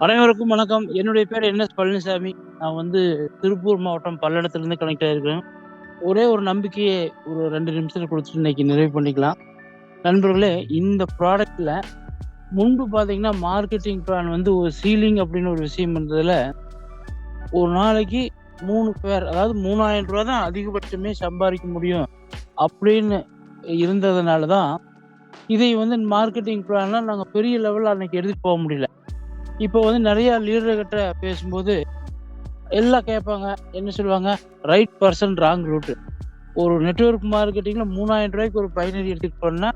அனைவருக்கும் வணக்கம். என்னுடைய பேர் என்.எஸ். பழனிசாமி. நான் வந்து திருப்பூர் மாவட்டம் பல்லடத்துலேருந்து கனெக்ட் ஆயிருக்கிறேன். ஒரே ஒரு நம்பிக்கைய ஒரு 2 நிமிஷத்துல குடுத்துட்டு இன்னைக்கு நிறைவு பண்ணிக்கலாம். நண்பர்களே, இந்த ப்ராடக்ட்ல முன்பு பார்த்தீங்கன்னா, மார்க்கெட்டிங் பிளான் வந்து ஒரு சீலிங் அப்படின்னு ஒரு விஷயம் இருந்ததுல, ஒரு நாளைக்கு 3 பேர் அதாவது ரூ. 3000 தான் அதிகபட்சமே சம்பாரிக்க முடியும் அப்படின்னு இருந்ததுனால தான், இதை வந்து மார்க்கெட்டிங் பிளான்ல நாங்க பெரிய லெவல்ல அன்னைக்கு எடுத்துட்டு போக முடியல. இப்போ வந்து நெறைய லீடர்கிட்ட பேசும்போது எல்லாம் கேட்பாங்க. என்ன சொல்லுவாங்க? Right person wrong route. ஒரு நெட்வொர்க் மார்க்கெட்டிங்ல ரூ. 3000க்கு ஒரு பைனரி எடுத்துட்டு போனா,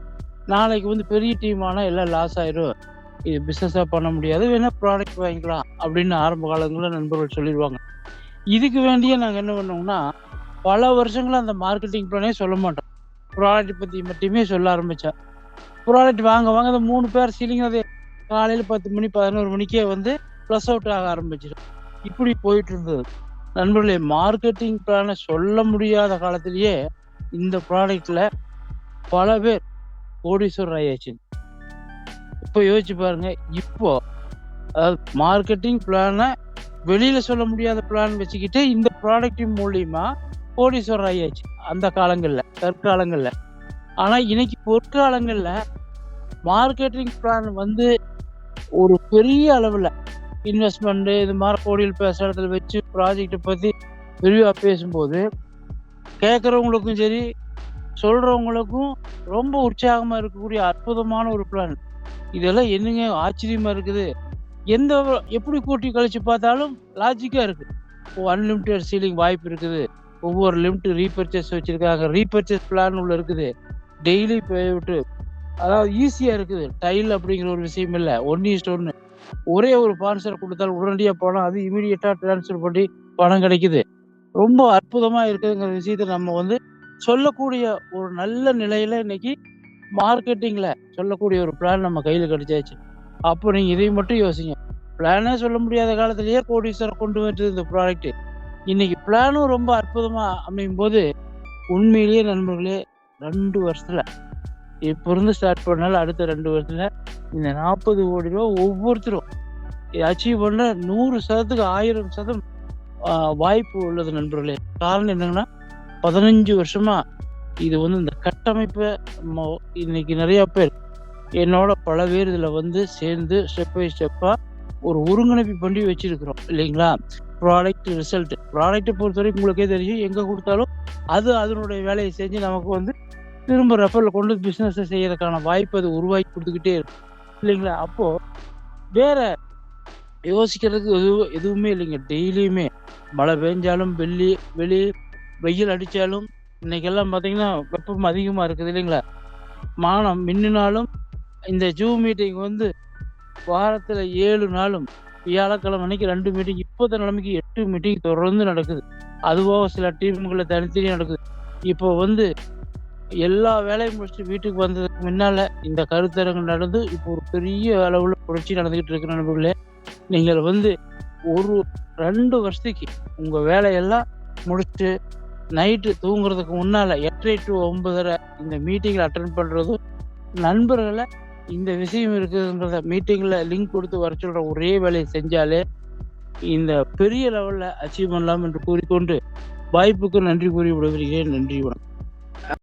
நாளைக்கு வந்து பெரிய டீம் ஆனா எல்லாம் லாஸ் ஆயிரும். இது பிசினஸா பண்ண முடியாது. வேணா ப்ராடக்ட் வாங்கிக்கலாம் அப்படின்னு ஆரம்ப காலங்கள்ல நண்பர்கள் சொல்லிருவாங்க. இதுக்கு வேண்டியே நாங்க என்ன பண்ணோம்னா, பல வருஷங்களா அந்த மார்க்கெட்டிங் பிளானே சொல்ல மாட்டோம். ப்ராடக்ட் பத்தி மட்டுமே சொல்ல ஆரம்பிச்சோம். ப்ராடக்ட் வாங்க வாங்க அந்த 3 பேர் சீலிங் அது காலையில 10 மணி, 11 மணிக்கே வந்து ப்ளஸ் அவுட் ஆக ஆரம்பிச்சுரும். இப்படி போயிட்டு இருந்தது. நண்பர்களே, மார்க்கெட்டிங் பிளான சொல்ல முடியாத காலத்திலேயே, இந்த ப்ராடக்ட்ல பல பேர் கோடீஸ்வரர் ஆயாச்சு. இப்ப யோசிச்சு பாருங்க. இப்போ அதாவது மார்க்கெட்டிங் பிளான வெளியில சொல்ல முடியாத பிளான் வச்சுக்கிட்டு, இந்த ப்ராடக்ட்டின் மூலியமா கோடீஸ்வரர் ஆயாச்சு. அந்த காலங்கள்ல, தற்காலங்கள்ல. ஆனா இன்னைக்கு பொற்காலங்கள்ல மார்க்கெட்டிங் பிளான் வந்து ஒரு பெரிய அளவுல இன்வெஸ்ட்மெண்ட் இது மாரி கோடிகள் பேசுற இடத்துல வச்சு ப்ராஜெக்ட்ட பத்தி விரிவா பேசும்போது, கேட்கறவங்களுக்கும் சரி, சொல்றவங்களுக்கும் ரொம்ப உற்சாகமா இருக்கக்கூடிய அற்புதமான ஒரு பிளான். இதெல்லாம் என்னங்க ஆச்சரியமா இருக்குது. எந்த எப்படி கூட்டி கழிச்சு பார்த்தாலும் லாஜிக்கா இருக்கு. அன்லிமிட்டட் சீலிங் வாய்ப்பு இருக்குது. ஒவ்வொரு லிமிட் ரீபர்ச்சேஸ் வச்சிருக்காங்க. ரீபர்ச்சேஸ் பிளான் உள்ள இருக்குது. டெய்லி பேவுட்டு அதாவது ஈஸியா இருக்குது. டைல் அப்படிங்கிற ஒரு விஷயம் இல்ல. 1:1 ஒரே ஒரு ஸ்பான்சர் குடுத்தாலும் உடனடியா பணம் அது இமிடியேட்டா ட்ரான்ஸ்ஃபர் பண்ணி பணம் கிடைக்குது. ரொம்ப அற்புதமா இருக்குதுங்கிற விஷயத்த நம்ம வந்து சொல்லக்கூடிய ஒரு நல்ல நிலையில இன்னைக்கு மார்க்கெட்டிங்ல சொல்லக்கூடிய ஒரு பிளான் நம்ம கையில கிடைச்சாச்சு. அப்போ நீங்க இதை மட்டும் யோசிங்க. பிளானே சொல்ல முடியாத காலத்திலேயே கோடீஸ்வரர் கொண்டு வந்துட்டு இந்த ப்ராடக்ட். இன்னைக்கு பிளானும் ரொம்ப அற்புதமா அமையும்போது, உண்மையிலேயே நண்பர்களே 2 வருஷத்துல இப்ப இருந்து ஸ்டார்ட் பண்ணாலும் அடுத்த 2 வருஷத்துல இந்த ரூ. 40,00,00,000 ஒவ்வொருத்தரும் அச்சீவ் பண்ண 100%க்கு 1000% வாய்ப்பு உள்ளது நண்பர்களே. காரணம் என்னங்கன்னா, 15 வருஷமா இது வந்து இந்த கட்டமைப்ப நம்ம இன்னைக்கு நெறைய பேர் என்னோட பல பேர் இதுல வந்து சேர்ந்து ஸ்டெப் பை ஸ்டெப்பா ஒரு ஒருங்கிணைப்பு பண்ணி வச்சிருக்கிறோம் இல்லைங்களா? Product result. ப்ராடக்ட்ட பொறுத்தவரைக்கும் உங்களுக்கே தெரியும். எங்க குடுத்தாலும் அது அதனுடைய வேலைய செஞ்சு நமக்கு வந்து திரும்ப ரெஃபரல் கொண்டு பிசினஸ செய்யறதுக்கான வாய்ப்பு அது உருவாக்கி குடுத்துக்கிட்டே இருக்கு. இல்லைங்களா? அப்போ வேற யோசிக்கிறதுக்கு எதுவுமே இல்லைங்க. டெய்லியுமே மழை பெஞ்சாலும், வெயில் அடிச்சாலும், இன்னைக்கெல்லாம் பார்த்தீங்கன்னா, வெப்பம் அதிகமா இருக்குது இல்லைங்களா? வானம் மின்னினாலும் இந்த ஜூம் மீட்டிங் வந்து வாரத்துல 7 நாளும் வியாழக்கிழமை அன்னைக்கு 2 மீட்டிங் இப்போத்த நிலைமைக்கு 8 மீட்டிங் தொடர்ந்து நடக்குது. அதுபோக சில டீம்கள்ல தனித்தனியா நடக்குது. இப்போ வந்து எல்லா வேலையும் முடிச்சுட்டு வீட்டுக்கு வந்ததுக்கு முன்னால இந்த கருத்தரங்கு நடந்து இப்போ ஒரு பெரிய அளவுல புரட்சி நடந்துகிட்டு இருக்கு நண்பர்களே. நீங்கள் வந்து ஒரு 2 வருஷத்துக்கு உங்க வேலையெல்லாம் முடிச்சுட்டு நைட்டு தூங்குறதுக்கு முன்னால 8:30 to 9:30 இந்த மீட்டிங்ல அட்டெண்ட் பண்றதும், நண்பர்கள இந்த விஷயம் இருக்குதுன்றத மீட்டிங்ல லிங்க் குடுத்து வர சொல்ற ஒரே வேலைய செஞ்சாலே, இந்த பெரிய லெவல்ல அச்சீவ் பண்ணலாம் என்று கூறிக்கொண்டு, வாய்ப்புக்கு நன்றி கூறி விடைபெறுகிறேன். நன்றி, வணக்கம்.